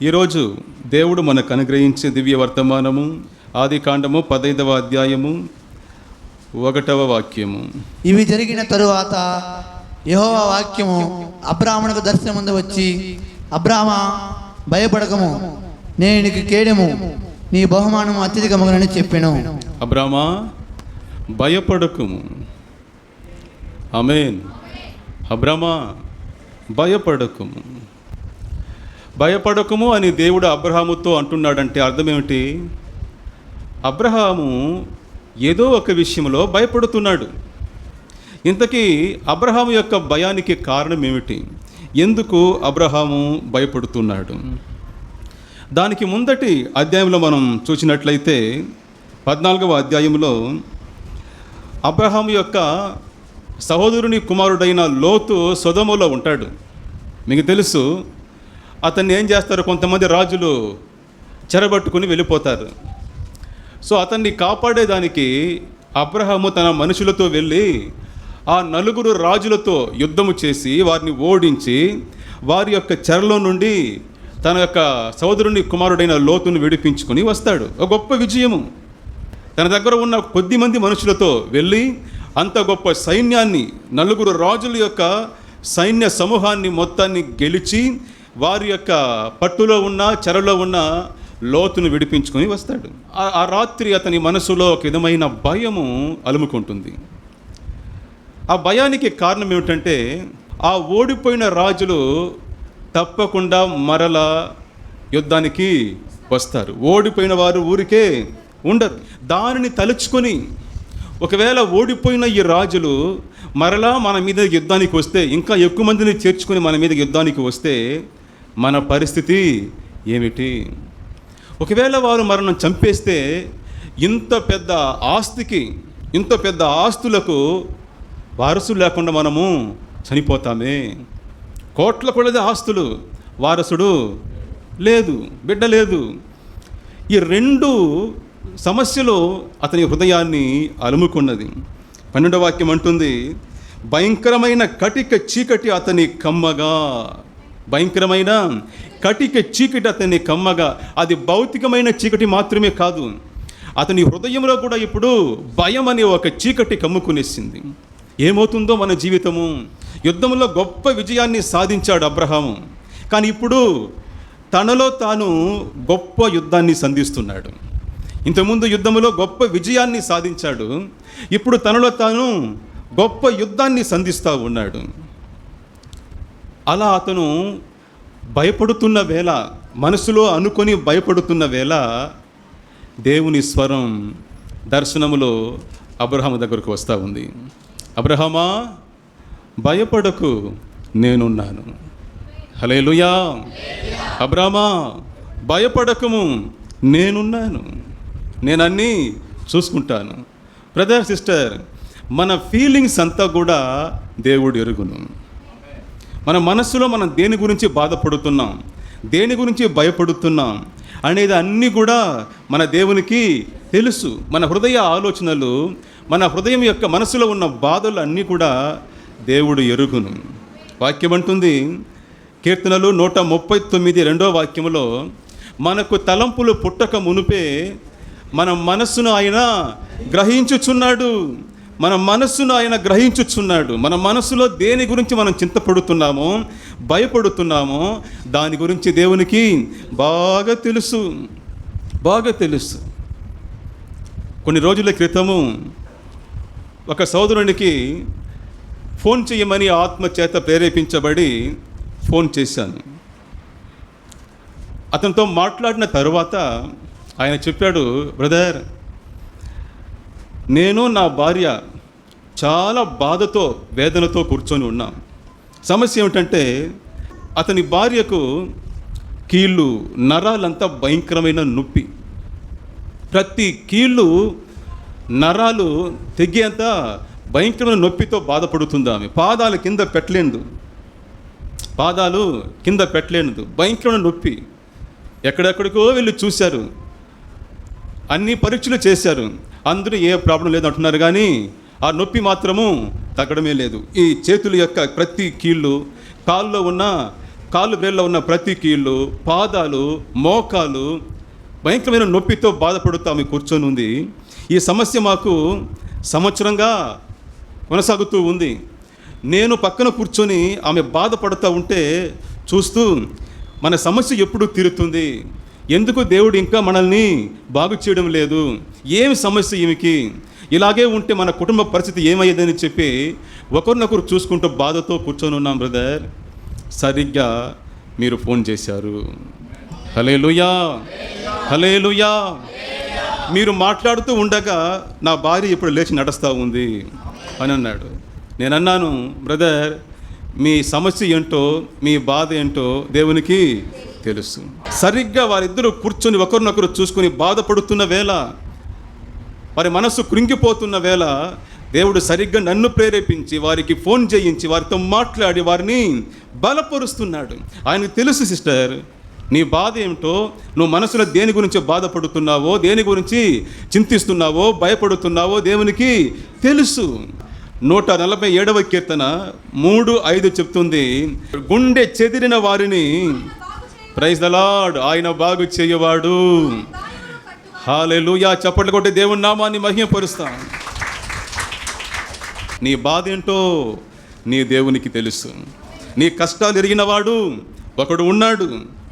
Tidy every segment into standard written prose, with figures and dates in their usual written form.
ఈరోజు దేవుడు మనకు అనుగ్రహించే దివ్య వర్తమానము ఆదికాండము 15వ అధ్యాయము 1వ వాక్యము. ఇవి జరిగిన తరువాత యెహోవా వాక్యము అబ్రాహామునకు దర్శనముందు వచ్చి, అబ్రామా భయపడకము, నేను నీకు కేడెము, నీ బహుమానము అత్యధికమగునని చెప్పెను. అబ్రామా భయపడకము. ఆమేన్. అబ్రామా భయపడకము. భయపడకము అని దేవుడు అబ్రహాముతో అంటున్నాడంటే అర్థం ఏమిటి? అబ్రహాము ఏదో ఒక విషయంలో భయపడుతున్నాడు. ఇంతకీ అబ్రహాము యొక్క భయానికి కారణం ఏమిటి? ఎందుకు అబ్రహాము భయపడుతున్నాడు? దానికి ముందటి అధ్యాయంలో మనం చూసినట్లయితే 14వ అధ్యాయంలో అబ్రహాము యొక్క సహోదరుని కుమారుడైన లోతు సొదొమలో ఉంటాడు. మీకు తెలుసు, అతన్ని ఏం చేస్తారు, కొంతమంది రాజులు చెరబట్టుకుని వెళ్ళిపోతారు. సో అతన్ని కాపాడేదానికి అబ్రహాము తన మనుషులతో వెళ్ళి ఆ 4 రాజులతో యుద్ధము చేసి వారిని ఓడించి వారి యొక్క చెరలో నుండి తన యొక్క సోదరుని కుమారుడైన లోతును విడిపించుకొని వస్తాడు. ఒక గొప్ప విజయము. తన దగ్గర ఉన్న కొద్దిమంది మనుషులతో వెళ్ళి అంత గొప్ప సైన్యాన్ని, 4 రాజుల యొక్క సైన్య సమూహాన్ని మొత్తాన్ని గెలిచి వారి యొక్క పట్టులో ఉన్న చెరలో ఉన్న లోతును విడిపించుకొని వస్తాడు. ఆ రాత్రి అతని మనసులో ఒక విధమైన భయము అలుముకుంటుంది. ఆ భయానికి కారణం ఏమిటంటే, ఆ ఓడిపోయిన రాజులు తప్పకుండా మరల యుద్ధానికి వస్తారు. ఓడిపోయిన వారు ఊరికే ఉండరు. దానిని తలుచుకొని ఒకవేళ ఓడిపోయిన ఈ రాజులు మరలా మన మీద యుద్ధానికి వస్తే, ఇంకా ఎక్కువ మందిని చేర్చుకొని మన మీద యుద్ధానికి వస్తే మన పరిస్థితి ఏమిటి? ఒకవేళ వారు మనల్ని చంపేస్తే ఇంత పెద్ద ఆస్తికి, ఇంత పెద్ద ఆస్తులకు వారసులు లేకుండా మనము చనిపోతామే. కోట్ల కొలది ఆస్తులు, వారసుడు లేదు, బిడ్డ లేదు. ఈ 2 సమస్యలు అతని హృదయాన్ని అలుముకున్నది. 12వ వాక్యం అంటుంది, భయంకరమైన కటిక చీకటి అతని కమ్మగా. భయంకరమైన కటిక చీకటి అతని కమ్మగా. అది భౌతికమైన చీకటి మాత్రమే కాదు, అతని హృదయంలో కూడా ఇప్పుడు భయం అనే ఒక చీకటి కమ్ముకునేసింది. ఏమవుతుందో మన జీవితము? యుద్ధంలో గొప్ప విజయాన్ని సాధించాడు అబ్రహాము, కానీ ఇప్పుడు తనలో తాను గొప్ప యుద్ధాన్ని సంధిస్తున్నాడు. ఇంతకుముందు యుద్ధంలో గొప్ప విజయాన్ని సాధించాడు, ఇప్పుడు తనలో తాను గొప్ప యుద్ధాన్ని సంధిస్తూ ఉన్నాడు. అలా అతను భయపడుతున్న వేళ, మనసులో అనుకొని భయపడుతున్న వేళ దేవుని స్వరం దర్శనములో అబ్రహాము దగ్గరకు వస్తూ ఉంది. అబ్రహామా భయపడకు, నేనున్నాను. హల్లెలూయా. అబ్రహామా భయపడకము, నేనున్నాను, నేనన్నీ చూసుకుంటాను. బ్రదర్, సిస్టర్, మన ఫీలింగ్స్ అంతా కూడా దేవుడు ఎరుగును. మన మనస్సులో మనం దేని గురించి బాధపడుతున్నాం, దేని గురించి భయపడుతున్నాం అనేది అన్నీ కూడా మన దేవునికి తెలుసు. మన హృదయ ఆలోచనలు, మన హృదయం యొక్క మనసులో ఉన్న బాధలు అన్నీ కూడా దేవుడు ఎరుగును. వాక్యం అంటుంది, కీర్తనలు 139 2వ వాక్యములో, మనకు తలంపులు పుట్టక మునుపే మన మనస్సును ఆయన గ్రహించుచున్నాడు. మన మనస్సును ఆయన గ్రహించుచున్నాడు. మన మనసులో దేని గురించి మనం చింతపడుతున్నామో, భయపడుతున్నామో దాని గురించి దేవునికి బాగా తెలుసు, బాగా తెలుసు. కొన్ని రోజుల క్రితము ఒక సోదరునికి ఫోన్ చేయమని ఆత్మ చేత ప్రేరేపించబడి ఫోన్ చేశాను. అతనితో మాట్లాడిన తరువాత ఆయన చెప్పాడు, బ్రదర్, నేను నా భార్య చాలా బాధతో, వేదనతో కూర్చొని ఉన్నాం. సమస్య ఏమిటంటే, అతని భార్యకు కీళ్ళు, నరాలంతా భయంకరమైన నొప్పి. ప్రతి కీళ్ళు, నరాలు తెగేంత భయంకరమైన నొప్పితో బాధపడుతుంది ఆమె. పాదాలు కింద పెట్టలేనిదు, పాదాలు కింద పెట్టలేనిదు, భయంకరమైన నొప్పి. ఎక్కడెక్కడికో వెళ్ళి చూశారు, అన్ని పరీక్షలు చేశారు, అందరూ ఏ ప్రాబ్లం లేదు అంటున్నారు, కానీ ఆ నొప్పి మాత్రము తగ్గడమే లేదు. ఈ చేతుల యొక్క ప్రతి కీళ్ళు, కాళ్ళలో ఉన్న కాళ్ళు వేళ్ళలో ఉన్న ప్రతి కీళ్ళు, పాదాలు, మోకాలు భయంకరమైన నొప్పితో బాధపడుతూ ఆమె కూర్చొని ఉంది. ఈ సమస్య మాకు సంవత్సరంగా కొనసాగుతూ ఉంది. నేను పక్కన కూర్చొని ఆమె బాధపడుతూ ఉంటే చూస్తూ, మన సమస్య ఎప్పుడు తీరుతుంది, ఎందుకు దేవుడు ఇంకా మనల్ని బాగు చేయడం లేదు, ఏమి సమస్య ఈమెకి, ఇలాగే ఉంటే మన కుటుంబ పరిస్థితి ఏమయ్యేదని చెప్పి ఒకరినొకరు చూసుకుంటూ బాధతో కూర్చొని ఉన్నాం. బ్రదర్, సరిగ్గా మీరు ఫోన్ చేశారు. హల్లెలూయా, హల్లెలూయా. మీరు మాట్లాడుతూ ఉండగా నా భార్య ఇప్పుడు లేచి నడుస్తూ ఉంది అని అన్నాడు. నేను అన్నాను, బ్రదర్, మీ సమస్య ఏంటో, మీ బాధ ఏంటో దేవునికి తెలుసు. సరిగ్గా వారిద్దరూ కూర్చొని ఒకరినొకరు చూసుకుని బాధపడుతున్న వేళ, వారి మనస్సు కృంగిపోతున్న వేళ, దేవుడు సరిగ్గా నన్ను ప్రేరేపించి వారికి ఫోన్ చేయించి వారితో మాట్లాడి వారిని బలపరుస్తున్నాడు. ఆయనకు తెలుసు, సిస్టర్, నీ బాధ ఏమిటో, నువ్వు మనసులో దేని గురించి బాధపడుతున్నావో, దేని గురించి చింతిస్తున్నావో, భయపడుతున్నావో దేవునికి తెలుసు. 147వ కీర్తన 3:5 చెప్తుంది, గుండె చెదిరిన వారిని, ప్రైజ్ ద లార్డ్, ఆయన బాగు చేయవాడు. హల్లెలూయా. చప్పట్లు కొట్టి దేవుని నామాన్ని మహిమపరుస్తాం. నీ బాధ ఏంటో నీ దేవునికి తెలుసు. నీ కష్టాలు ఎరిగినవాడు ఒకడు ఉన్నాడు.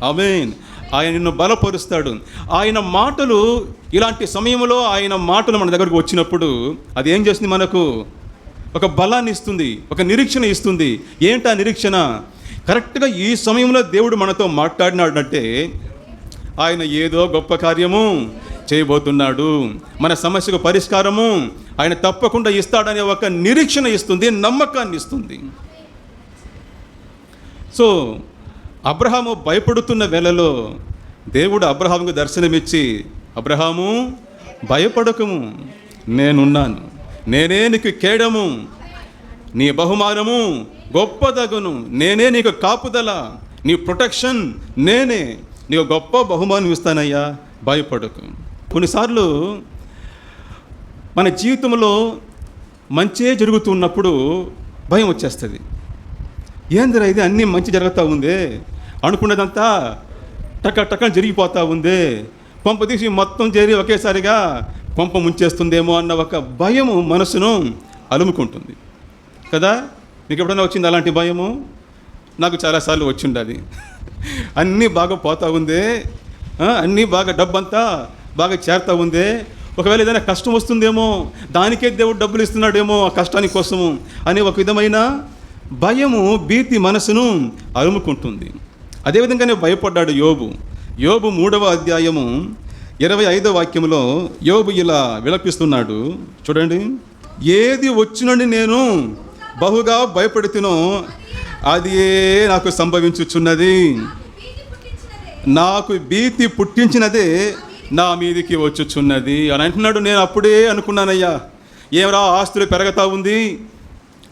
ఆమేన్. ఆయన నిన్ను బలపరుస్తాడు. ఆయన మాటలు, ఇలాంటి సమయంలో ఆయన మాటలు మన దగ్గరకు వచ్చినప్పుడు అది ఏం చేస్తుంది, మనకు ఒక బలాన్ని ఇస్తుంది, ఒక నిరీక్షణ ఇస్తుంది. ఏంటా నిరీక్షణ? కరెక్ట్గా ఈ సమయంలో దేవుడు మనతో మాట్లాడినాడంటే ఆయన ఏదో గొప్ప కార్యము చేయబోతున్నాడు, మన సమస్యకు పరిష్కారము ఆయన తప్పకుండా ఇస్తాడనే ఒక నిరీక్షణ ఇస్తుంది, నమ్మకాన్ని ఇస్తుంది. సో అబ్రహాము భయపడుతున్న వేళలో దేవుడు అబ్రహాముకు దర్శనమిచ్చి, అబ్రహాము భయపడకము, నేనున్నాను, నేనే నీకు కేడము, నీ బహుమానము గొప్పదగును, నేనే నీకు కాపుదల, నీ ప్రొటెక్షన్ నేనే, నీకు గొప్ప బహుమానం ఇస్తానయ్యా, భయపడకు. కొన్నిసార్లు మన జీవితంలో మంచే జరుగుతున్నప్పుడు భయం వచ్చేస్తుంది. ఏందిరా ఇది, అన్నీ మంచి జరుగుతూ ఉందే, అనుకున్నదంతా టక్క జరిగిపోతూ ఉందే, కొంప తీసి మొత్తం చేరి ఒకేసారిగా కొంప ముంచేస్తుందేమో అన్న ఒక భయము మనసును అలుముకుంటుంది కదా. మీకు ఎప్పుడైనా వచ్చింది అలాంటి భయము? నాకు చాలాసార్లు వచ్చిండది. అన్నీ బాగా పోతూ ఉందే, అన్నీ బాగా డబ్బంతా బాగా చేరుతూ ఉందే, ఒకవేళ ఏదైనా కష్టం వస్తుందేమో, దానికే దేవుడు డబ్బులు ఇస్తున్నాడేమో ఆ కష్టాని కోసము అనే ఒక విధమైన భయము, భీతి మనసును అలుముకుంటుంది. అదేవిధంగానే భయపడ్డాడు యోబు. యోబు 3వ అధ్యాయము 25వ వాక్యంలో యోబు ఇలా విలపిస్తున్నాడు. చూడండి, ఏది వచ్చినని నేను బహుగా భయపడుతునో అది నాకు సంభవించుచున్నది, నాకు భీతి పుట్టించినదే నా మీదికి వచ్చుచున్నది అని అంటున్నాడు. నేను అప్పుడే అనుకున్నానయ్యా, ఏమరా ఆస్తులు పెరుగుతూ ఉంది,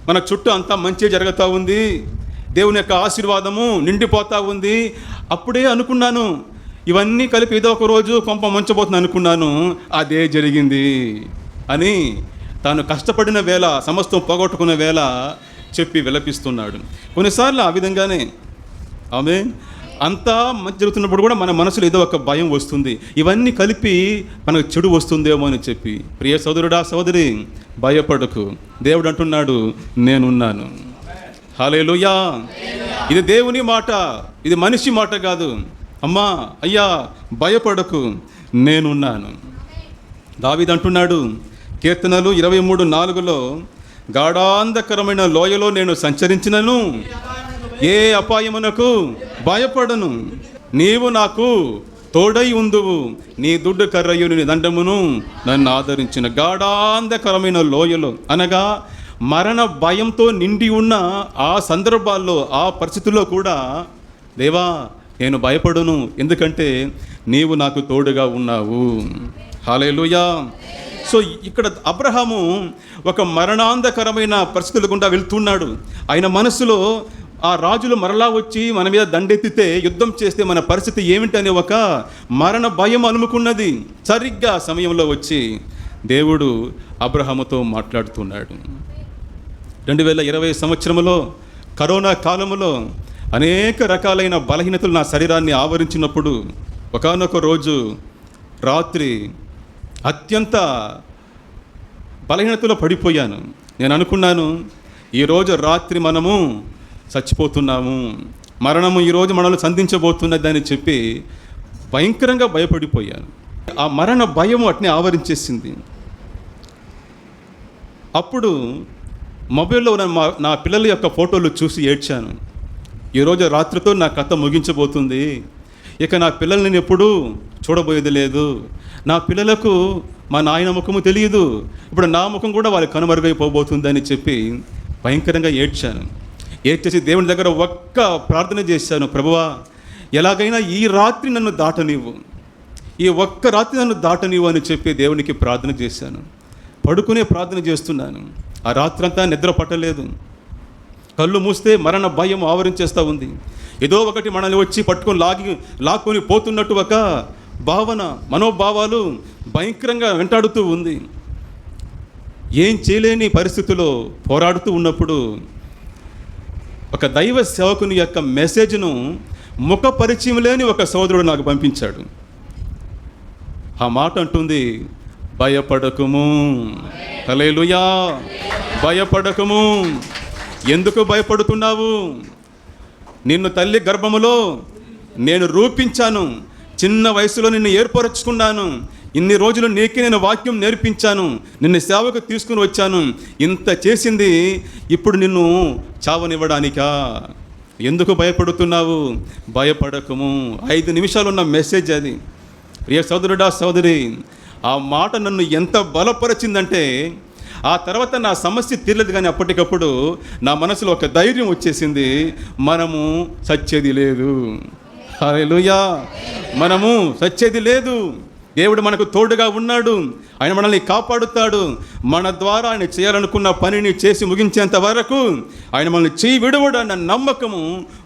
మన చుట్టూ అంతా మంచి జరుగుతూ ఉంది, దేవుని యొక్క ఆశీర్వాదము నిండిపోతూ ఉంది. అప్పుడే అనుకున్నాను, ఇవన్నీ కలిపి ఏదో ఒక రోజు కొంప ముంచబోతుంది అనుకున్నాను, అదే జరిగింది అని తాను కష్టపడిన వేళ, సమస్తం పోగొట్టుకున్న వేళ చెప్పి విలపిస్తున్నాడు. కొన్నిసార్లు ఆ విధంగానే ఆమేన్, అంతా మంచి జరుగుతున్నప్పుడు కూడా మన మనసులో ఏదో ఒక భయం వస్తుంది, ఇవన్నీ కలిపి మనకు చెడు వస్తుందేమో అని చెప్పి. ప్రియ సోదరుడా, సోదరి, భయపడకు, దేవుడు అంటున్నాడు నేనున్నాను. హల్లెలూయా. ఇది దేవుని మాట, ఇది మనిషి మాట కాదు. అమ్మా, అయ్యా, భయపడకు, నేనున్నాను. దావీదు అంటున్నాడు కీర్తనలు 23:4లో, గాఢాంధకరమైన లోయలో నేను సంచరించినను ఏ అపాయమునకు భయపడను, నీవు నాకు తోడై ఉందువు, నీ దుడ్డు కర్రయు నీ దండమును నన్ను ఆదరించిన. గాఢాంధకరమైన లోయలో అనగా మరణ భయంతో నిండి ఉన్న ఆ సందర్భాల్లో, ఆ పరిస్థితుల్లో కూడా దేవా నేను భయపడును, ఎందుకంటే నీవు నాకు తోడుగా ఉన్నావు. హల్లెలూయా. సో ఇక్కడ అబ్రహాము ఒక మరణాంధకరమైన పరిస్థితుల గుండా వెళ్తున్నాడు. ఆయన మనసులో ఆ రాజులు మరలా వచ్చి మన మీద దండెత్తితే, యుద్ధం చేస్తే మన పరిస్థితి ఏమిటనే ఒక మరణ భయం అలుముకున్నది. సరిగ్గా సమయంలో వచ్చి దేవుడు అబ్రహాముతో మాట్లాడుతున్నాడు. 2020 సంవత్సరంలో కరోనా కాలంలో అనేక రకాలైన బలహీనతలు నా శరీరాన్ని ఆవరించినప్పుడు ఒకానొక రోజు రాత్రి అత్యంత బలహీనతలో పడిపోయాను. నేను అనుకున్నాను, ఈరోజు రాత్రి మనము చచ్చిపోతున్నాము, మరణము ఈరోజు మనల్ని సంధించబోతున్నదని చెప్పి భయంకరంగా భయపడిపోయాను. ఆ మరణ భయం అట్నే ఆవరించేసింది. అప్పుడు మొబైల్లో నా పిల్లల యొక్క ఫోటోలు చూసి ఏడ్చాను. ఈరోజు రాత్రితో నా కథ ముగించబోతుంది, ఇక నా పిల్లల్ని నేను ఎప్పుడూ చూడబోయేది లేదు, నా పిల్లలకు మా నాయన ముఖము తెలియదు, ఇప్పుడు నా ముఖం కూడా వాళ్ళకి కనుమరుగైపోబోతుందని చెప్పి భయంకరంగా ఏడ్చాను. ఏడ్చేసి దేవుని దగ్గర ఒక్క ప్రార్థన చేశాను, ప్రభువా ఎలాగైనా ఈ రాత్రి నన్ను దాటనివ్వు, ఈ ఒక్క రాత్రి నన్ను దాటనివ్వు అని చెప్పి దేవునికి ప్రార్థన చేశాను. పడుకునే ప్రార్థన చేస్తున్నాను. ఆ రాత్రంతా నిద్ర పట్టలేదు. కళ్ళు మూస్తే మరణ భయం ఆవరించేస్తూ ఉంది. ఏదో ఒకటి మనల్ని వచ్చి పట్టుకొని లాక్కొని పోతున్నట్టు ఒక భావన, మనోభావాలు భయంకరంగా వెంటాడుతూ ఉంది. ఏం చేయలేని పరిస్థితుల్లో పోరాడుతూ ఉన్నప్పుడు ఒక దైవ సేవకుని యొక్క మెసేజ్ను ముఖ పరిచయం లేని ఒక సోదరుడు నాకు పంపించాడు. ఆ మాట అంటుంది, భయపడకుము. హల్లెలూయా. భయపడకుము. ఎందుకు భయపడుతున్నావు? నిన్ను తల్లి గర్భములో నేను రూపించాను, చిన్న వయసులో నిన్ను ఏర్పరచుకున్నాను, ఇన్ని రోజులు నీకే నేను వాక్యం నేర్పించాను, నిన్ను సేవకు తీసుకుని వచ్చాను, ఇంత చేసింది ఇప్పుడు నిన్ను చావనివ్వడానికా? ఎందుకు భయపడుతున్నావు? భయపడకము. 5 నిమిషాలు ఉన్న మెసేజ్ అది. ప్రియ సోదరుడా, సోదరి, ఆ మాట నన్ను ఎంత బలపరిచిందంటే ఆ తర్వాత నా సమస్య తీరలేదు, కానీ అప్పటికప్పుడు నా మనసులో ఒక ధైర్యం వచ్చేసింది, మనము సచ్చేది లేదు. హల్లెలూయా. మనము సచ్చేది లేదు. దేవుడు మనకు తోడుగా ఉన్నాడు, ఆయన మనల్ని కాపాడుతాడు. మన ద్వారా ఆయన చేయాలనుకున్న పనిని చేసి ముగించేంత వరకు ఆయన మనల్ని చేయి విడవడు అన్న నమ్మకము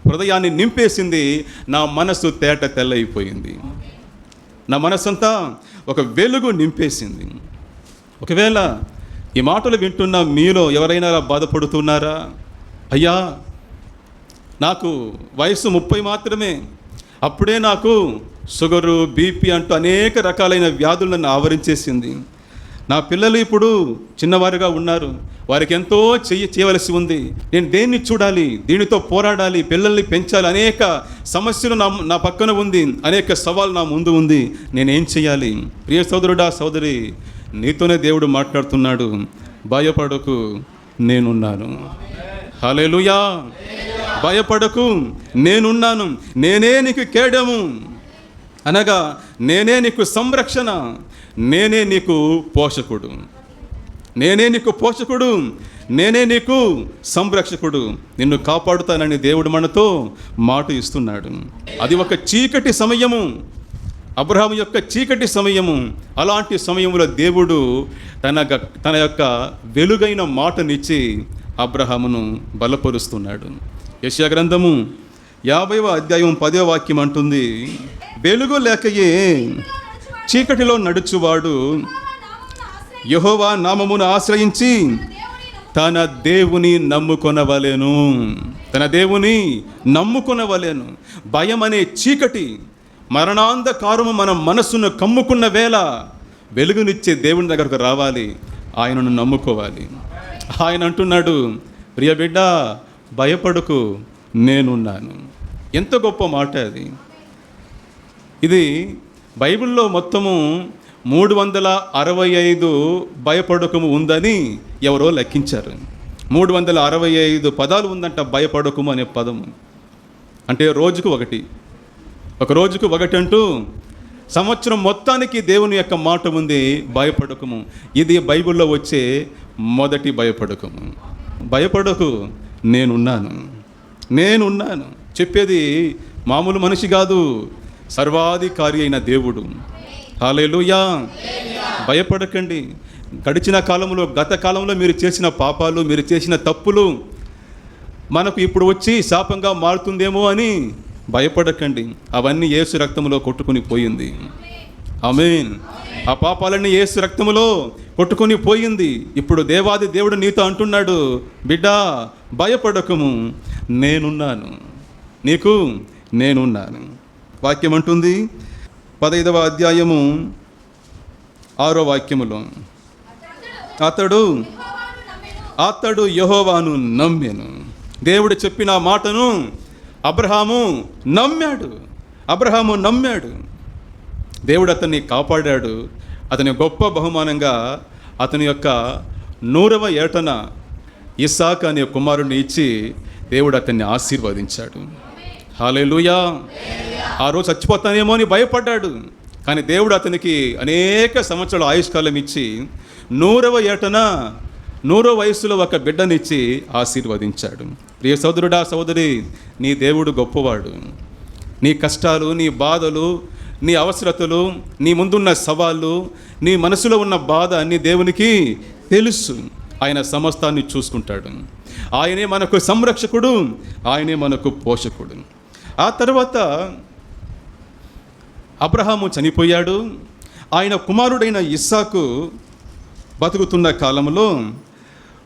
హృదయాన్ని నింపేసింది. నా మనసు తేట తెల్లయిపోయింది. నా మనసంతా ఒక వెలుగు నింపేసింది. ఒకవేళ ఈ మాటలు వింటున్న మీలో ఎవరైనా బాధపడుతున్నారా? అయ్యా, నాకు వయసు 30 మాత్రమే, అప్పుడే నాకు షుగరు, బీపీ అంటూ అనేక రకాలైన వ్యాధులు నన్ను ఆవరించేసింది. నా పిల్లలు ఇప్పుడు చిన్నవారుగా ఉన్నారు, వారికి ఎంతో చేయవలసి ఉంది. నేను దేన్ని చూడాలి, దీనితో పోరాడాలి, పిల్లల్ని పెంచాలి, అనేక సమస్యలు నా పక్కన ఉంది, అనేక సవాళ్ళు నా ముందు ఉంది. నేనేం చేయాలి? ప్రియ సోదరుడా, సోదరి, నీతోనే దేవుడు మాట్లాడుతున్నాడు. భయపడకు, నేనున్నాను. హల్లెలూయా. భయపడకు, నేనున్నాను. నేనే నీకు కేడము, అనగా నేనే నీకు సంరక్షణ, నేనే నీకు పోషకుడు, నేనే నీకు పోషకుడు, నేనే నీకు సంరక్షకుడు, నిన్ను కాపాడుతానని దేవుడు మనతో మాట ఇస్తున్నాడు. అది ఒక చీకటి సమయము, అబ్రహాము యొక్క చీకటి సమయము. అలాంటి సమయంలో దేవుడు తన యొక్క వెలుగైన మాటనిచ్చి అబ్రహామును బలపరుస్తున్నాడు. యెషయా గ్రంథము 50వ అధ్యాయం 10వ వాక్యం అంటుంది, వెలుగు లేకయే చీకటిలో నడుచువాడు యెహోవా నామమును ఆశ్రయించి తన దేవుని నమ్ముకొనవలెను. తన దేవుని నమ్ముకొనవలెను. భయం అనే చీకటి, మరణాంధకారము మన మనస్సును కమ్ముకున్న వేళ వెలుగునిచ్చే దేవుని దగ్గరకు రావాలి, ఆయనను నమ్ముకోవాలి. ఆయన అంటున్నాడు, ప్రియ బిడ్డ, భయపడకు, నేనున్నాను. ఎంత గొప్ప మాట అది. ఇది బైబిల్లో మొత్తము 365 భయపడకము ఉందని ఎవరో లెక్కించారు. 365 పదాలు ఉందంట భయపడకము అనే పదము. అంటే రోజుకు ఒకటి, ఒక రోజుకు ఒకటి అంటూ సంవత్సరం మొత్తానికి దేవుని యొక్క మాట ఉంది, భయపడకము. ఇది బైబిల్లో వచ్చే మొదటి భయపడకము. భయపడకు, నేనున్నాను, నేనున్నాను. చెప్పేది మామూలు మనిషి కాదు, సర్వాధికారి అయిన దేవుడు. హల్లెలూయా. భయపడకండి. గడిచిన కాలంలో, గత కాలంలో మీరు చేసిన పాపాలు, మీరు చేసిన తప్పులు మనకు ఇప్పుడు వచ్చి శాపంగా మారుతుందేమో అని భయపడకండి. అవన్నీ యేసు రక్తంలో కొట్టుకుని పోయింది. ఆమేన్. ఆ పాపాలన్నీ యేసు రక్తములో కొట్టుకొని పోయింది. ఇప్పుడు దేవాది దేవుడు నీతో అంటున్నాడు, బిడ్డా భయపడకము, నేనున్నాను. నీకు నేనున్నాను. వాక్యం అంటుంది 15వ అధ్యాయము 6వ వాక్యములో, అతడు యెహోవాను నమ్మెను. దేవుడు చెప్పిన మాటను అబ్రహాము నమ్మాడు. దేవుడు అతన్ని కాపాడాడు. అతని గొప్ప బహుమానంగా అతని యొక్క 100వ ఏటన ఇస్సాకు అనే కుమారుడిని ఇచ్చి దేవుడు అతన్ని ఆశీర్వదించాడు. హల్లెలూయా. ఆ రోజు చచ్చిపోతానేమో అని భయపడ్డాడు. కానీ దేవుడు అతనికి అనేక సంవత్సరాల ఆయుష్కాలం ఇచ్చి 100వ ఏటన 100వ వయస్సులో ఒక బిడ్డనిచ్చి ఆశీర్వదించాడు. ప్రియ సోదరుడా, సోదరి, నీ దేవుడు గొప్పవాడు. నీ కష్టాలు, నీ బాధలు, నీ అవసరతలు, నీ ముందున్న సవాళ్ళు, నీ మనసులో ఉన్న బాధ అన్ని దేవునికి తెలుసు. ఆయన సమస్తాన్ని చూసుకుంటాడు. ఆయనే మనకు సంరక్షకుడు, ఆయనే మనకు పోషకుడు. ఆ తర్వాత అబ్రహాము చనిపోయాడు. ఆయన కుమారుడైన ఇస్సాకు బతుకుతున్న కాలంలో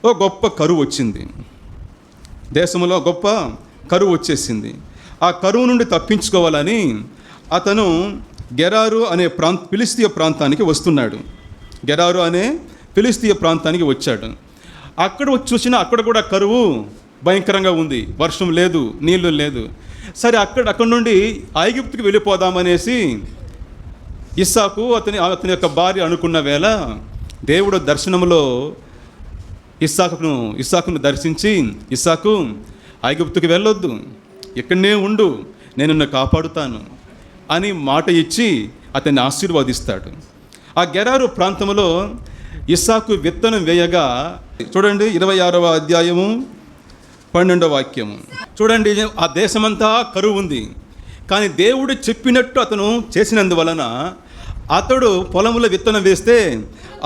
ఓ గొప్ప కరువు వచ్చింది. దేశంలో గొప్ప కరువు వచ్చేసింది. ఆ కరువు నుండి తప్పించుకోవాలని అతను గెరారు అనే ఫిలిస్తీయ ప్రాంతానికి వస్తున్నాడు. గెరారు అనే ఫిలిస్తీయ ప్రాంతానికి వచ్చాడు. అక్కడ వచ్చి చూసినా అక్కడ కూడా కరువు భయంకరంగా ఉంది. వర్షం లేదు, నీళ్లు లేదు. సరే, అక్కడ నుండి ఐగుప్తుకి వెళ్ళిపోదామనేసి ఇస్సాకు అతని యొక్క భార్య అనుకున్న వేళ దేవుడు దర్శనంలో ఇస్సాకును దర్శించి, ఇస్సాకు, ఐగుప్తుకి వెళ్ళొద్దు, ఇక్కడనే ఉండు, నేను నిన్ను కాపాడుతాను అని మాట ఇచ్చి అతన్ని ఆశీర్వదిస్తాడు. ఆ గెరారు ప్రాంతంలో ఇస్సాకు విత్తనం వేయగా, చూడండి 26వ అధ్యాయము 12వ వాక్యము చూడండి. ఆ దేశమంతా కరువు ఉంది. కానీ దేవుడు చెప్పినట్టు అతను చేసినందువలన అతడు పొలములో విత్తనం వేస్తే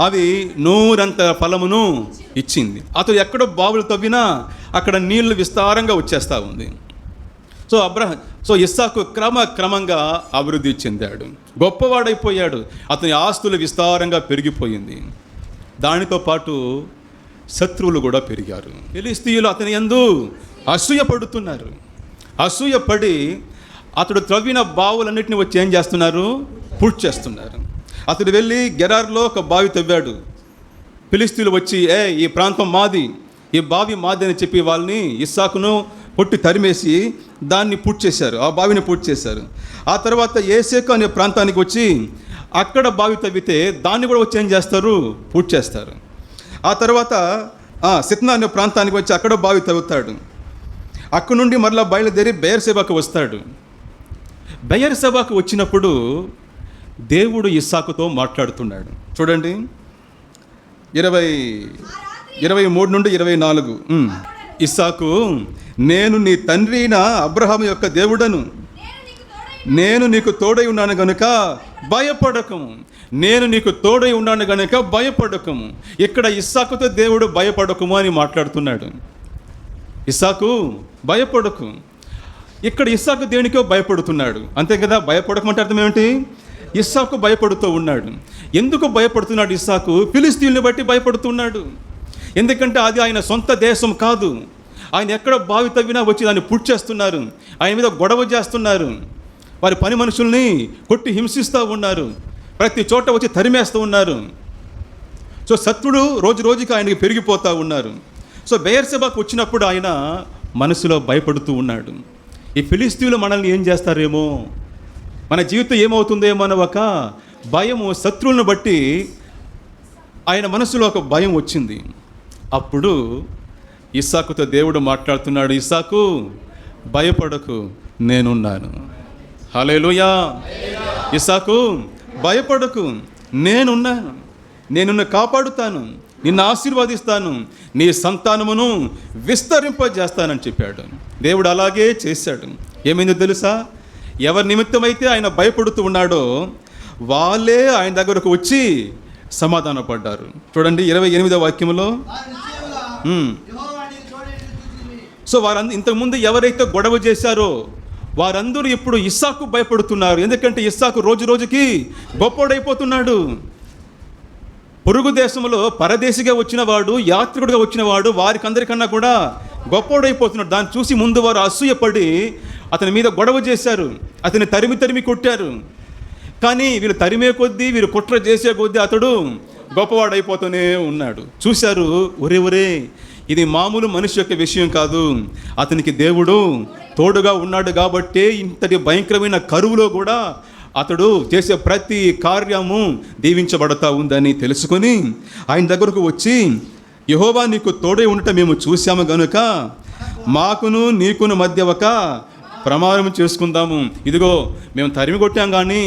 అవి 100 ఫలమును ఇచ్చింది. అతడు ఎక్కడో బావులు తవ్వినా అక్కడ నీళ్లు విస్తారంగా వచ్చేస్తూ ఉంది. సో ఇస్సాకు క్రమంగా అభివృద్ధి చెందాడు, గొప్పవాడైపోయాడు. అతని ఆస్తులు విస్తారంగా పెరిగిపోయింది. దానితో పాటు శత్రువులు కూడా పెరిగారు. ఫిలిస్తీయులు అతని యందు అసూయపడుతున్నారు. అసూయపడి అతడు త్రవ్విన బావులన్నింటినీ వచ్చి ఏం చేస్తున్నారు? పూడ్చి చేస్తున్నారు. అతడు వెళ్ళి గెరార్లో ఒక బావి తవ్వాడు. ఫిలిస్తీయులు వచ్చి ఈ ప్రాంతం మాది, ఈ బావి మాది అని చెప్పి వాళ్ళని, ఇస్సాకును పొట్టి తరిమేసి దాన్ని పూడ్చి చేశారు. ఆ బావిని పూడ్చి చేశారు. ఆ తర్వాత ఏసేకు అనే ప్రాంతానికి వచ్చి అక్కడ బావి తవ్వితే దాన్ని కూడా వచ్చి ఏం చేస్తారు? పూడ్చి చేస్తారు. ఆ తర్వాత సిత్నా అనే ప్రాంతానికి వచ్చి అక్కడ బావి తవ్వుతాడు. అక్కడ నుండి మరలా బయలుదేరి బెయేర్షెబాకు వస్తాడు. బెయేర్షెబాకు వచ్చినప్పుడు దేవుడు ఇస్సాకుతో మాట్లాడుతున్నాడు. చూడండి 23 నుండి 24. ఇస్సాకు, నేను నీ తండ్రి అయిన అబ్రహాము యొక్క దేవుడను, నేను నీకు తోడై ఉన్నాను గనుక భయపడకము. ఇక్కడ ఇస్సాకుతో దేవుడు భయపడకము అని మాట్లాడుతున్నాడు. ఇస్సాకు భయపడకు. ఇక్కడ ఇస్సాకు దేనికో భయపడుతున్నాడు, అంతే కదా? భయపడకమంటే అర్థం ఏమిటి? ఇస్సాకు భయపడుతూ ఉన్నాడు. ఎందుకు భయపడుతున్నాడు ఇస్సాకు? ఫిలిస్తీయుల్ని బట్టి భయపడుతున్నాడు. ఎందుకంటే అది ఆయన సొంత దేశం కాదు. ఆయన ఎక్కడ బావి తవ్వినా వచ్చి దాన్ని పూడ్చేస్తున్నారు. ఆయన మీద గొడవ చేస్తున్నారు. వారి పని మనుషుల్ని కొట్టి హింసిస్తూ ఉన్నారు. ప్రతి చోట వచ్చి తరిమేస్తూ ఉన్నారు. సో శత్రుడు రోజు రోజుకి ఆయనకి పెరిగిపోతూ ఉన్నారు. సో బెయేర్షెబాకు వచ్చినప్పుడు ఆయన మనసులో భయపడుతూ ఉన్నాడు. ఈ ఫిలిస్తీయులు మనల్ని ఏం చేస్తారేమో, మన జీవితం ఏమవుతుందేమో అన్న ఒక భయము, శత్రువులను బట్టి ఆయన మనసులో ఒక భయం వచ్చింది. అప్పుడు ఇస్సాకుతో దేవుడు మాట్లాడుతున్నాడు. ఇస్సాకు, భయపడకు, నేనున్నాను. హల్లెలూయా. ఇస్సాకు, భయపడకు, నేనున్నాను. నిన్ను కాపాడుతాను, నిన్ను ఆశీర్వదిస్తాను, నీ సంతానమును విస్తరింపజేస్తానని చెప్పాడు. దేవుడు అలాగే చేశాడు. ఏమైందో తెలుసా? ఎవరి నిమిత్తమైతే ఆయన భయపడుతూ ఉన్నాడో వాళ్ళే ఆయన దగ్గరకు వచ్చి సమాధానపడ్డారు. చూడండి 28వ వాక్యములో. సో ఇంతకుముందు ఎవరైతే గొడవ చేశారో వారందరూ ఇప్పుడు ఇస్సాకు భయపడుతున్నారు. ఎందుకంటే ఇస్సాకు రోజు రోజుకి గొప్పోడైపోతున్నాడు. పొరుగు దేశంలో పరదేశిగా వచ్చినవాడు, యాత్రికుడిగా వచ్చినవాడు వారికి అందరికన్నా కూడా గొప్పోడైపోతున్నాడు. దాన్ని చూసి ముందు వారు అసూయపడి అతని మీద గొడవ చేశారు, అతన్ని తరిమి కొట్టారు. కానీ వీళ్ళు తరిమే కొద్దీ, వీరు కుట్ర చేసే కొద్దీ అతడు గొప్పవాడైపోతూనే ఉన్నాడు. చూశారు, ఒరే ఇది మామూలు మనిషి యొక్క విషయం కాదు, అతనికి దేవుడు తోడుగా ఉన్నాడు కాబట్టే ఇంతటి భయంకరమైన కరువులో కూడా అతడు చేసే ప్రతి కార్యము దీవించబడతా ఉందని తెలుసుకొని ఆయన దగ్గరకు వచ్చి, యెహోవా నీకు తోడై ఉండటం మేము చూశాము గనుక మాకును నీకును మధ్య ఒక ప్రమాణం చేసుకుందాము. ఇదిగో మేము తరిమి కొట్టాం, కానీ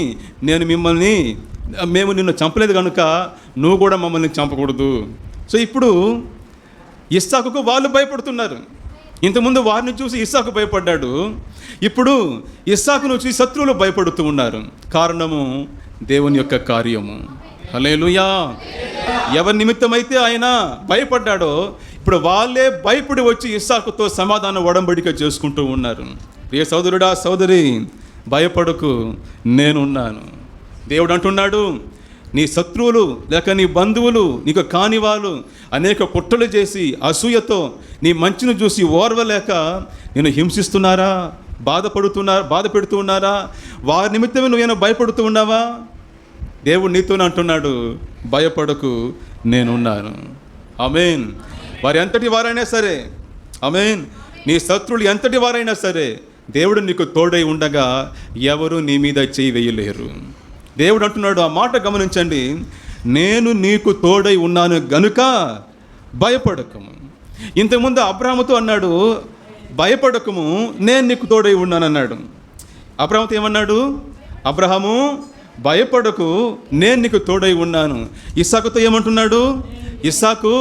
మేము నిన్ను చంపలేదు కనుక నువ్వు కూడా మమ్మల్ని చంపకూడదు. సో ఇప్పుడు ఇస్సాకుకు వాళ్ళు భయపడుతున్నారు. ఇంతకుముందు వారిని చూసి ఇస్సాకు భయపడ్డాడు, ఇప్పుడు ఇస్సాకును చూసి శత్రువులు భయపడుతూ ఉన్నారు. కారణము దేవుని యొక్క కార్యము. హల్లెలూయా. ఎవరి నిమిత్తమైతే ఆయన భయపడ్డాడో ఇప్పుడు వాళ్ళే భయపడి వచ్చి ఇస్సాకుతో సమాధాన ఒడంబడిక చేసుకుంటూ ఉన్నారు. ప్రియ సోదరుడా, సోదరి, భయపడకు, నేనున్నాను. దేవుడు అంటున్నాడు, నీ శత్రువులు లేక నీ బంధువులు, నీకు కాని వాళ్ళు అనేక కుట్రలు చేసి అసూయతో నీ మంచిని చూసి ఓర్వలేక నేను హింసిస్తున్నారా, బాధ పెడుతూ ఉన్నారా? వారి నిమిత్తమే నువ్వేమైనా భయపడుతూ ఉన్నావా? దేవుడు నీతోనే అంటున్నాడు, భయపడకు, నేనున్నాను. ఆమేన్. వారు ఎంతటి వారైనా సరే, ఆమేన్, నీ శత్రువులు ఎంతటి వారైనా సరే, దేవుడు నీకు తోడై ఉండగా ఎవరు నీ మీద చేయి వేయలేరు. దేవుడు అంటున్నాడు, ఆ మాట గమనించండి, నేను నీకు తోడై ఉన్నాను గనుక భయపడకము. ఇంతకుముందు అబ్రాహాముతో అన్నాడు, భయపడకము, నేను నీకు తోడై ఉన్నాను అన్నాడు. అబ్రాహాముతో ఏమన్నాడు? అబ్రహాము, భయపడకు, నేను నీకు తోడై ఉన్నాను. ఇస్సాకుతో ఏమంటున్నాడు? ఇస్సాకు,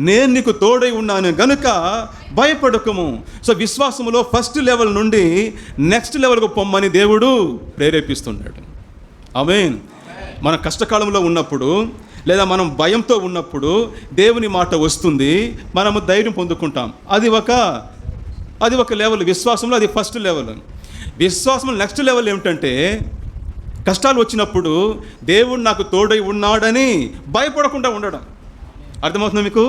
నేను నీకు తోడై ఉన్నాను గనుక భయపడకము. సో విశ్వాసములో ఫస్ట్ లెవెల్ నుండి నెక్స్ట్ లెవెల్కు పొమ్మని దేవుడు ప్రేరేపిస్తున్నాడు. ఆమేన్. మన కష్టకాలంలో ఉన్నప్పుడు లేదా మనం భయంతో ఉన్నప్పుడు దేవుని మాట వస్తుంది, మనము ధైర్యం పొందుకుంటాం. అది ఒక లెవెల్ విశ్వాసంలో, అది ఫస్ట్ లెవెల్. విశ్వాసంలో నెక్స్ట్ లెవెల్ ఏమిటంటే, కష్టాలు వచ్చినప్పుడు దేవుడు నాకు తోడై ఉన్నాడని భయపడకుండా ఉండడం. అర్థమవుతుంది మీకు?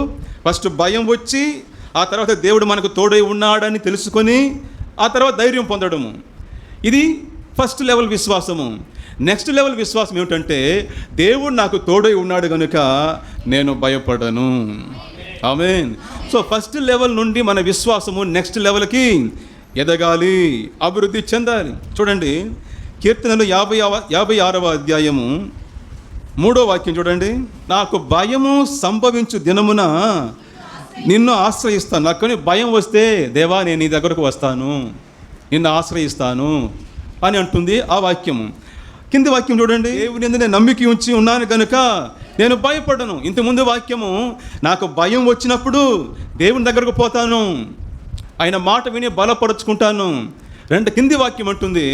ఫస్ట్ భయం వచ్చి ఆ తర్వాత దేవుడు మనకు తోడై ఉన్నాడని తెలుసుకొని ఆ తర్వాత ధైర్యం పొందడము. ఇది ఫస్ట్ లెవెల్ విశ్వాసము. నెక్స్ట్ లెవెల్ విశ్వాసం ఏమిటంటే, దేవుడు నాకు తోడై ఉన్నాడు కనుక నేను భయపడను. ఆమేన్. సో ఫస్ట్ లెవెల్ నుండి మన విశ్వాసము నెక్స్ట్ లెవెల్కి ఎదగాలి, అభివృద్ధి చెందాలి. చూడండి, కీర్తనలు 56వ అధ్యాయము 3వ వాక్యం చూడండి. నాకు భయము సంభవించు దినమున నిన్ను ఆశ్రయిస్తాను. నాకు భయం వస్తే, దేవా నేను నీ దగ్గరకు వస్తాను, నిన్ను ఆశ్రయిస్తాను అని అంటుంది ఆ వాక్యము. కింది వాక్యం చూడండి, దేవుని యందు నేను నమ్మిక ఉంచి ఉన్నాను కనుక నేను భయపడను. ఇంతకుముందు వాక్యము, నాకు భయం వచ్చినప్పుడు దేవుని దగ్గరకు పోతాను, ఆయన మాట విని బలపరుచుకుంటాను. కింది వాక్యం అంటుంది,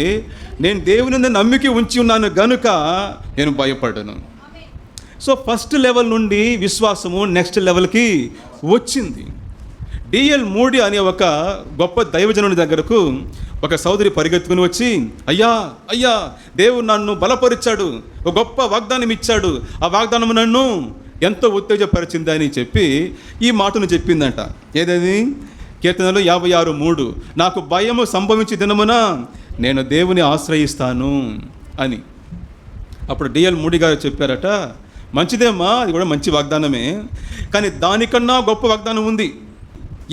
నేను దేవుని యందు నమ్మిక ఉంచి ఉన్నాను గనుక నేను భయపడను. సో ఫస్ట్ లెవెల్ నుండి విశ్వాసము నెక్స్ట్ లెవెల్కి వచ్చింది. డిఎల్ మూడి అనే ఒక గొప్ప దైవజనుని దగ్గరకు ఒక సోదరి పరిగెత్తుకుని వచ్చి, అయ్యా దేవుడు నన్ను బలపరిచాడు, ఒక గొప్ప వాగ్దానం ఇచ్చాడు, ఆ వాగ్దానం నన్ను ఎంతో ఉత్తేజపరిచింది అని చెప్పి ఈ మాటను చెప్పిందంట. ఏదది? కీర్తనలు 56:3, నాకు భయము సంభవించి దినమున నేను దేవుని ఆశ్రయిస్తాను అని. అప్పుడు డిఎల్ మూడి గారు చెప్పారట, మంచిదేమ్మా, అది కూడా మంచి వాగ్దానమే, కానీ దానికన్నా గొప్ప వాగ్దానం ఉంది.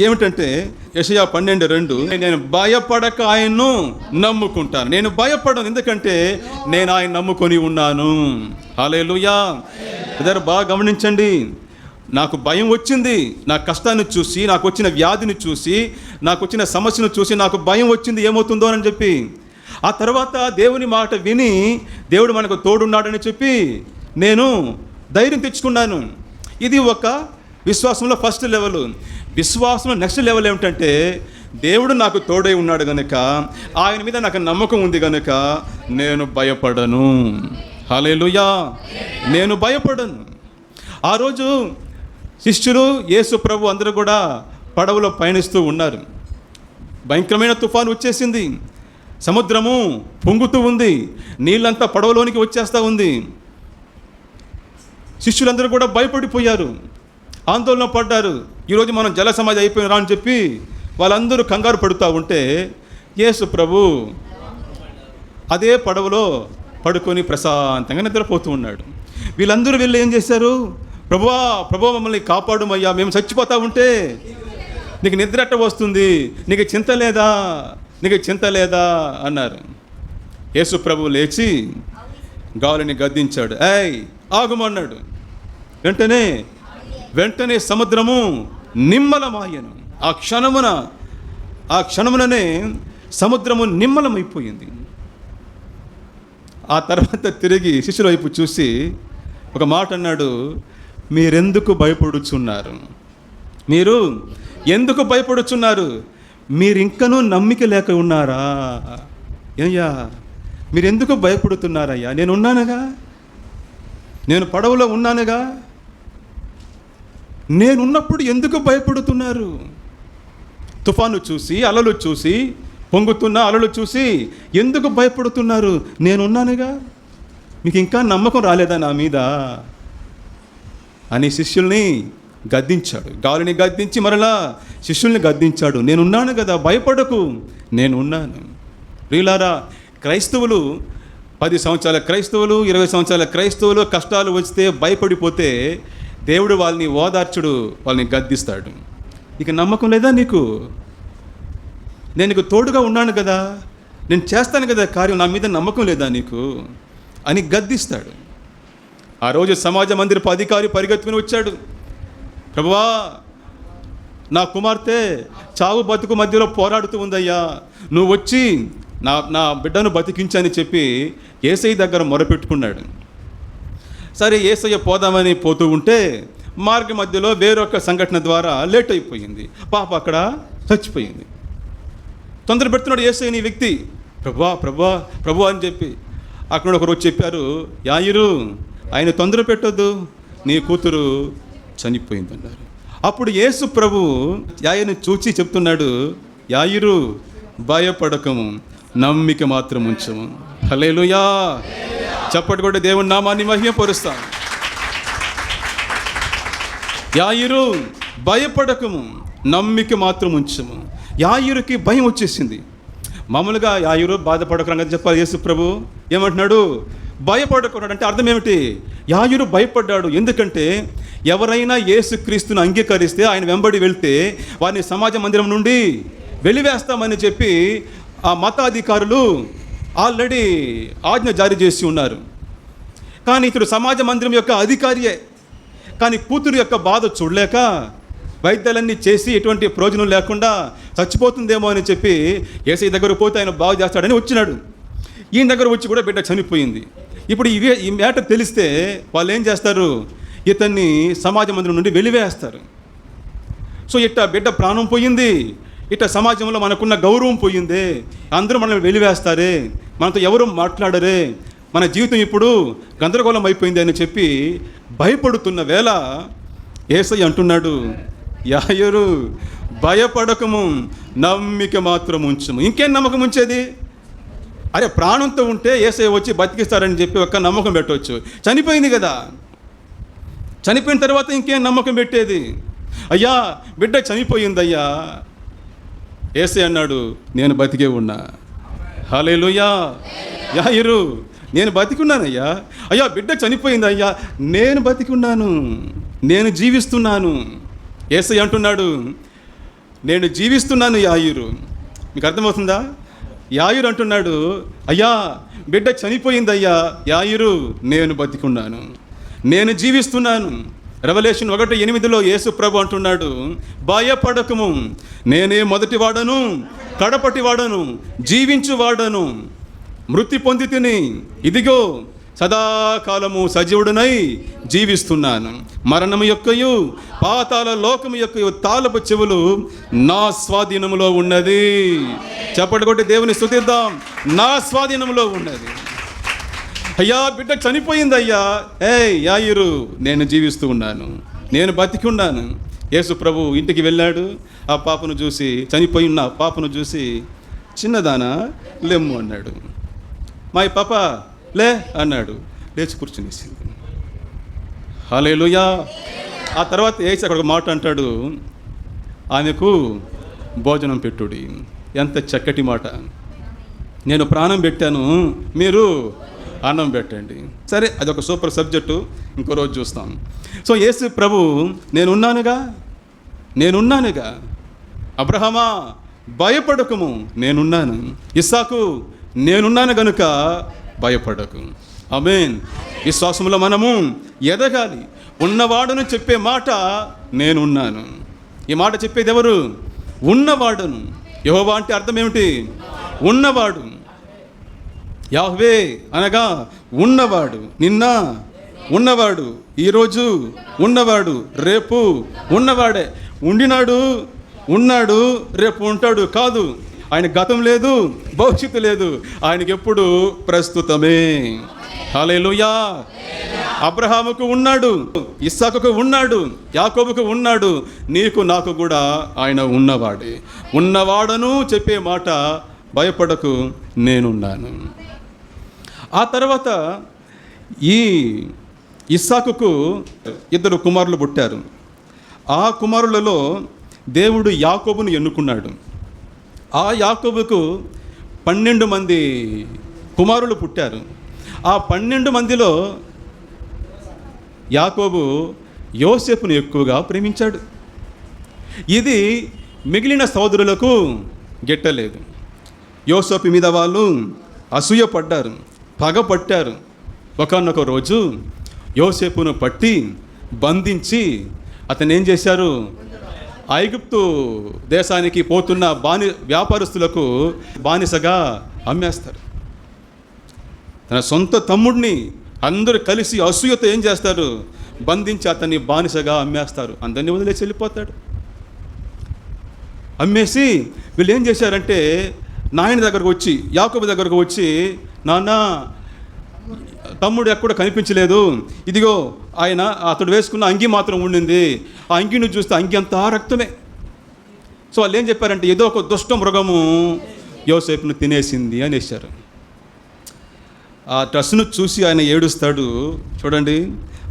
ఏమిటంటే యెషయా 12:2, నేను భయపడక ఆయన్ను నమ్ముకుంటాను. నేను భయపడను, ఎందుకంటే నేను ఆయన నమ్ముకొని ఉన్నాను. హల్లెలూయా. ఇద్దరు బాగా గమనించండి, నాకు భయం వచ్చింది, నా కష్టాన్ని చూసి, నాకు వచ్చిన వ్యాధిని చూసి, నాకు వచ్చిన సమస్యను చూసి నాకు భయం వచ్చింది ఏమవుతుందో అని చెప్పి, ఆ తర్వాత దేవుని మాట విని దేవుడు మనకు తోడున్నాడని చెప్పి నేను ధైర్యం తెచ్చుకున్నాను. ఇది ఒక విశ్వాసంలో ఫస్ట్ లెవెల్. విశ్వాసంలో నెక్స్ట్ లెవెల్ ఏమిటంటే, దేవుడు నాకు తోడై ఉన్నాడు కనుక, ఆయన మీద నాకు నమ్మకం ఉంది కనుక నేను భయపడను. హల్లెలూయా. నేను భయపడను. ఆ రోజు శిష్యులు, యేసు ప్రభు అందరూ కూడా పడవలో పయనిస్తూ ఉన్నారు. భయంకరమైన తుఫాను వచ్చేసింది, సముద్రము పొంగుతూ ఉంది, నీళ్ళంతా పడవలోనికి వచ్చేస్తూ ఉంది. శిష్యులందరూ కూడా భయపడిపోయారు, ఆందోళన పడ్డారు. ఈరోజు మనం జల సమాధి అయిపోయినరా అని చెప్పి వాళ్ళందరూ కంగారు పడుతూ ఉంటే, యేసు ప్రభు అదే పడవలో పడుకొని ప్రశాంతంగా నిద్రపోతూ ఉన్నాడు. వీళ్ళందరూ వెళ్ళి ఏం చేశారు? ప్రభువా, ప్రభువా మమ్మల్ని కాపాడుమయ్యా, మేము చచ్చిపోతా ఉంటే నీకు నిద్ర ఎట్ట వస్తుంది, నీకు చింత లేదా, నీకు చింత లేదా అన్నారు. యేసు ప్రభు లేచి గాలిని గద్దించాడు. ఏయ్ ఆగుమన్నాడు. వెంటనే సముద్రము నిమ్మలమాయను. ఆ క్షణముననే సముద్రము నిమ్మలమైపోయింది. ఆ తర్వాత తిరిగి శిష్యుల వైపు చూసి ఒక మాట అన్నాడు, మీరెందుకు భయపడుచున్నారు? మీరు ఎందుకు భయపడుచున్నారు? మీరు ఇంకనూ నమ్మిక లేక ఉన్నారా? అయ్యా మీరెందుకు భయపడుతున్నారయ్యా? నేను ఉన్నానుగా, నేను పడవలో ఉన్నానుగా, నేనున్నప్పుడు ఎందుకు భయపడుతున్నారు? తుఫాను చూసి, అలలు చూసి, పొంగుతున్న అలలు చూసి ఎందుకు భయపడుతున్నారు? నేనున్నానుగా, మీకు ఇంకా నమ్మకం రాలేదా నా మీద అని శిష్యుల్ని గద్దించాడు. గాలిని గద్దించి మరలా శిష్యుల్ని గద్దించాడు. నేనున్నాను కదా, భయపడకు, నేనున్నాను. ప్రియులారా, క్రైస్తవులు 10 సంవత్సరాల క్రైస్తవులు, 20 సంవత్సరాల క్రైస్తవులు కష్టాలు వస్తే భయపడిపోతే దేవుడు వాళ్ళని ఓదార్చుడు, వాళ్ళని గద్దిస్తాడు. నీకు నమ్మకం లేదా? నేను నీకు తోడుగా ఉన్నాను కదా, నేను చేస్తాను కదా కార్యం, నా మీద నమ్మకం లేదా నీకు అని గద్దిస్తాడు. ఆ రోజు సమాజ మందిరపు అధికారి పరిగెత్తుకుని వచ్చాడు. ప్రభువా, నా కుమార్తె చావు బతుకు మధ్యలో పోరాడుతూ ఉందయ్యా, నువ్వు వచ్చి నా బిడ్డను బతికించని చెప్పి యేసయ్య దగ్గర మొరపెట్టుకున్నాడు. సరే యేసయ్య పోదామని పోతూ ఉంటే మార్గ మధ్యలో వేరొక సంఘటన ద్వారా లేట్ అయిపోయింది. పాప అక్కడ చచ్చిపోయింది. తొందర పెడుతున్నాడు యేసయ్య ఈ వ్యక్తి. ప్రభువా ప్రభువా ప్రభు అని చెప్పి అక్కడ ఒకరు చెప్పారు, యాయిరు ఆయన తొందర పెట్టొద్దు, నీ కూతురు చనిపోయిందన్నారు. అప్పుడు యేసు ప్రభు యాయిరుని చూచి చెప్తున్నాడు, యాయిరు భయపడకము, నమ్మిక మాత్రం ఉంచము. హల్లెలూయా. చప్పటి కొట్టి దేవుని నామాన్ని మహిమపరుస్తాం. యాయిరు భయపడకము, నమ్మిక మాత్రం ఉంచము. యాయిరుకి భయం వచ్చేసింది. మామూలుగా యాయిరు బాధపడకరంగా చెప్పాలి. యేసు ప్రభు ఏమంటున్నాడు? భయపడకున్నాడు అంటే అర్థం ఏమిటి? యాయిరు భయపడ్డాడు. ఎందుకంటే ఎవరైనా యేసుక్రీస్తును అంగీకరిస్తే, ఆయన వెంబడి వెళ్తే వారిని సమాజ మందిరం నుండి వెలివేస్తామని చెప్పి ఆ మతాధికారులు ఆల్రెడీ ఆజ్ఞ జారీ చేసి ఉన్నారు. కానీ ఇతడు సమాజ మందిరం యొక్క అధికారియే. కానీ కూతురు యొక్క బాధ చూడలేక వైద్యాలన్నీ చేసి ఎటువంటి ప్రయోజనం లేకుండా చచ్చిపోతుందేమో అని చెప్పి యేసయ్య దగ్గర పోతే ఆయన బాగు చేస్తాడని వచ్చినాడు. ఈయన దగ్గర వచ్చి కూడా బిడ్డ చనిపోయింది. ఇప్పుడు ఈ మ్యాటర్ తెలిస్తే వాళ్ళు ఏం చేస్తారు? ఇతన్ని సమాజ మందిరం నుండి వెలివేస్తారు. సో ఇట్ట బిడ్డ ప్రాణం పోయింది, ఇట్ట సమాజంలో మనకున్న గౌరవం పోయిందే, అందరూ మనల్ని వెలివేస్తారే, మనతో ఎవరు మాట్లాడరే, మన జీవితం ఇప్పుడు గందరగోళం అయిపోయింది అని చెప్పి భయపడుతున్న వేళ యేసయ్య అంటున్నాడు, యాయిరు భయపడకము, నమ్మిక మాత్రం ఉంచము. ఇంకేం నమ్మకం ఉంచేది? అరే ప్రాణంతో ఉంటే యేసయ్య వచ్చి బతికిస్తారని చెప్పి ఒక్క నమ్మకం పెట్టవచ్చు. చనిపోయింది కదా, చనిపోయిన తర్వాత ఇంకేం నమ్మకం పెట్టేది? అయ్యా బిడ్డ చనిపోయిందయ్యా. యేసయ్య అన్నాడు, నేను బతికే ఉన్నా. హల్లెలూయా. యాయిరు నేను బతికున్నానయ్యా. అయ్యా బిడ్డ చనిపోయిందయ్యా, నేను బతికున్నాను, నేను జీవిస్తున్నాను. యేసయ్య అంటున్నాడు, నేను జీవిస్తున్నాను యాయిరు. మీకు అర్థమవుతుందా? యాయిరు అంటున్నాడు, అయ్యా బిడ్డ చనిపోయిందయ్యా, యాయిరు నేను బతికున్నాను, నేను జీవిస్తున్నాను. రెవల్యూషన్ 1:8 యేసు ప్రభు అంటున్నాడు, భయపడకము, నేనే మొదటి వాడను, కడపటి వాడను, జీవించువాడను. మృతి పొంది తిని ఇదిగో సదాకాలము సజీవుడనై జీవిస్తున్నాను. మరణము యొక్కయు పాతాళ లోకము యొక్కయు తాళపు చెవులు నా స్వాధీనములో ఉన్నది. చప్పటి కొట్టి దేవుని స్తుతిద్దాం. నా స్వాధీనంలో ఉన్నది. అయ్యా బిడ్డ చనిపోయిందయ్యా, యాయిరు నేను జీవిస్తూ ఉన్నాను, నేను బతికి ఉన్నాను. యేసు ప్రభు ఇంటికి వెళ్ళాడు. ఆ పాపను చూసి, చనిపోయి ఉన్న పాపను చూసి, చిన్నదానా లెమ్ము అన్నాడు. మా పాప లే అన్నాడు. లేచి కూర్చునేసింది. హల్లెలూయా. ఆ తర్వాత యేసు అక్కడ ఒక మాట అంటాడు, ఆమెకు భోజనం పెట్టుడి. ఎంత చక్కటి మాట. నేను ప్రాణం పెట్టాను, మీరు అన్నం పెట్టండి. సరే, అదొక సూపర్ సబ్జెక్టు, ఇంకో రోజు చూస్తాం. సో యేసు ప్రభు నేనున్నానుగా, అబ్రహామా భయపడకము, నేనున్నాను. ఇస్సాకు నేనున్నాను గనుక భయపడకు. ఆమేన్. విశ్వాసంలో మనము ఎదగాలి. ఉన్నవాడును చెప్పే మాట నేనున్నాను. ఈ మాట చెప్పేది ఎవరు? ఉన్నవాడును. యెహోవా అంటే అర్థం ఏమిటి? ఉన్నవాడు. యాహ్వే అనగా ఉన్నవాడు. నిన్న ఉన్నవాడు, ఈరోజు ఉన్నవాడు, రేపు ఉన్నవాడే. ఉన్నాడు, రేపు ఉంటాడు కాదు. ఆయన గతం లేదు, భవిష్యత్తు లేదు, ఆయనకి ఎప్పుడు ప్రస్తుతమే. హల్లెలూయా. అబ్రహాముకు ఉన్నాడు, ఇస్సాకుకు ఉన్నాడు, యాకోబుకు ఉన్నాడు, నీకు నాకు కూడా ఆయన ఉన్నవాడే. ఉన్నవాడను చెప్పే మాట భయపడకు, నేనున్నాను. ఆ తర్వాత ఈ ఇస్సాకుకు 2 కుమారులు పుట్టారు. ఆ కుమారులలో దేవుడు యాకోబును ఎన్నుకున్నాడు. ఆ యాకోబుకు 12 మంది కుమారులు పుట్టారు. ఆ 12 మందిలో యాకోబు యోసేపును ఎక్కువగా ప్రేమించాడు. ఇది మిగిలిన సోదరులకు గిట్టలేదు. యోసేపు మీద వాళ్ళు అసూయ పడ్డారు, పగపట్టారు. ఒకానొక రోజు యోసేపును పట్టి బంధించి అతను ఏం చేశారు? ఐగుప్తు దేశానికి పోతున్న వ్యాపారస్తులకు బానిసగా అమ్మేస్తారు. తన సొంత తమ్ముడిని అందరూ కలిసి అసూయతో ఏం చేస్తారు? బంధించి అతన్ని బానిసగా అమ్మేస్తారు. అందరినీ వదిలేసి వెళ్ళిపోతాడు. అమ్మేసి వీళ్ళు ఏం చేశారంటే నాయన దగ్గరకు వచ్చి, యాకోబు దగ్గరకు వచ్చి, నాన్న తమ్ముడు ఎక్కడ కనిపించలేదు, ఇదిగో అతడు వేసుకున్న అంగి మాత్రం ఉండింది, ఆ అంగిని చూస్తే అంగి అంతా రక్తమే. సో వాళ్ళు ఏం చెప్పారంటే ఏదో ఒక దుష్ట మృగము యోసేపును తినేసింది అనేసారు. ఆ డ్రెస్సును చూసి ఆయన ఏడుస్తాడు. చూడండి,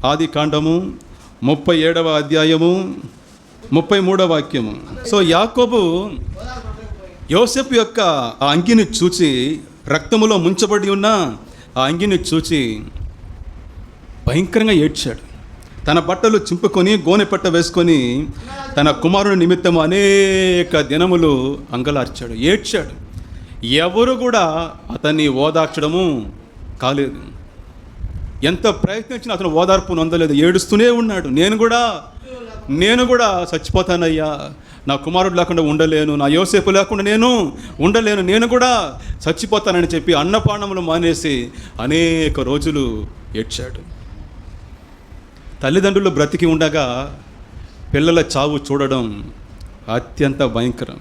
ఆది కాండము 37వ అధ్యాయము 33వ వాక్యము. సో యాకోబు యోసేపు యొక్క ఆ అంగిని చూచి, రక్తములో ముంచబడి ఉన్న ఆ అంగిని చూచి భయంకరంగా ఏడ్చాడు. తన బట్టలు చింపుకొని గోనె పట్ట వేసుకొని తన కుమారుని నిమిత్తము అనేక దినములు అంగలార్చాడు, ఏడ్చాడు. ఎవరు కూడా అతన్ని ఓదార్చడము కాలేదు. ఎంత ప్రయత్నించినా అతను ఓదార్పు నొందలేదు, ఏడుస్తూనే ఉన్నాడు. నేను కూడా చచ్చిపోతానయ్యా, నా కుమారుడు లేకుండా ఉండలేను, నా యోసేపు లేకుండా నేను ఉండలేను, నేను కూడా చచ్చిపోతానని చెప్పి అన్నపానములు మానేసి అనేక రోజులు ఏడ్చాడు. తల్లిదండ్రులు బ్రతికి ఉండగా పిల్లల చావు చూడడం అత్యంత భయంకరం.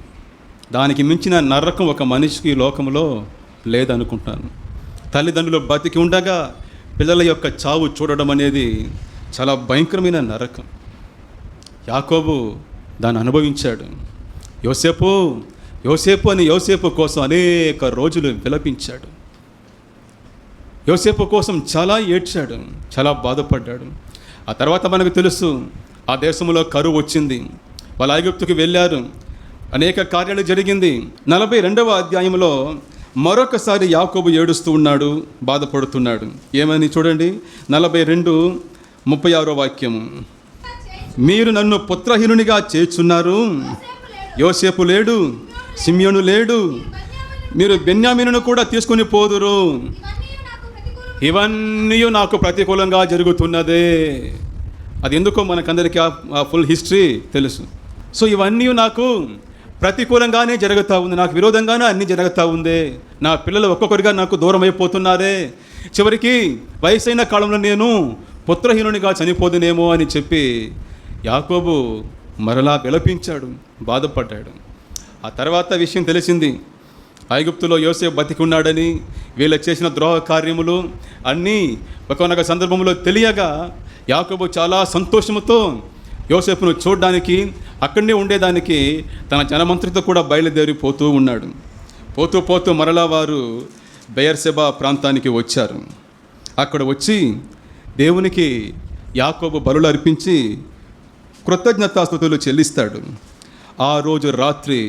దానికి మించిన నరకం ఒక మనిషికి లోకంలో లేదనుకుంటాను. తల్లిదండ్రులు బ్రతికి ఉండగా పిల్లల యొక్క చావు చూడడం అనేది చాలా భయంకరమైన నరకం. యాకోబు దాన్ని అనుభవించాడు. యోసేపు అని యోసేపు కోసం అనేక రోజులు విలపించాడు. యోసేపు కోసం చాలా ఏడ్చాడు, చాలా బాధపడ్డాడు. ఆ తర్వాత మనకు తెలుసు, ఆ దేశంలో కరువు వచ్చింది, వాళ్ళ ఐగుప్తుకి వెళ్ళారు, అనేక కార్యాలు జరిగింది. 42వ అధ్యాయంలో మరొకసారి యాకోబు ఏడుస్తూ ఉన్నాడు, బాధపడుతున్నాడు. ఏమని చూడండి, 42:36 వాక్యము. మీరు నన్ను పుత్రహీనునిగా చేర్చున్నారు, యోసేపు లేడు, సిమ్యోను లేడు, మీరు బెన్యామీనును కూడా తీసుకుని పోదురు, ఇవన్నీ నాకు ప్రతికూలంగా జరుగుతున్నదే. అది ఎందుకో మనకందరికీ ఆ ఫుల్ హిస్టరీ తెలుసు. సో ఇవన్నీ నాకు ప్రతికూలంగానే జరుగుతూ ఉంది, నాకు విరోధంగానే అన్నీ జరుగుతూ ఉంది, నా పిల్లలు ఒక్కొక్కరిగా నాకు దూరం అయిపోతున్నారే, చివరికి వయసైన కాలంలో నేను పుత్రహీనునిగా చనిపోదునేమో అని చెప్పి యాకోబు మరలా విలపించాడు, బాధపడ్డాడు. ఆ తర్వాత విషయం తెలిసింది, ఐగుప్తులో యోసేపు బతికి ఉన్నాడని, వీళ్ళు చేసిన ద్రోహ కార్యములు అన్నీ ఒకనొక సందర్భంలో తెలియగా యాకోబు చాలా సంతోషంతో యోసేపును చూడడానికి, అక్కడనే ఉండేదానికి తన జనమంత్రితో కూడా బయలుదేరిపోతూ ఉన్నాడు. పోతూ మరలా వారు బెయర్షెబా ప్రాంతానికి వచ్చారు. అక్కడ వచ్చి దేవునికి యాకోబు బలులు అర్పించి కృతజ్ఞతాస్తుతులు చెల్లిస్తాడు. ఆ రోజు రాత్రి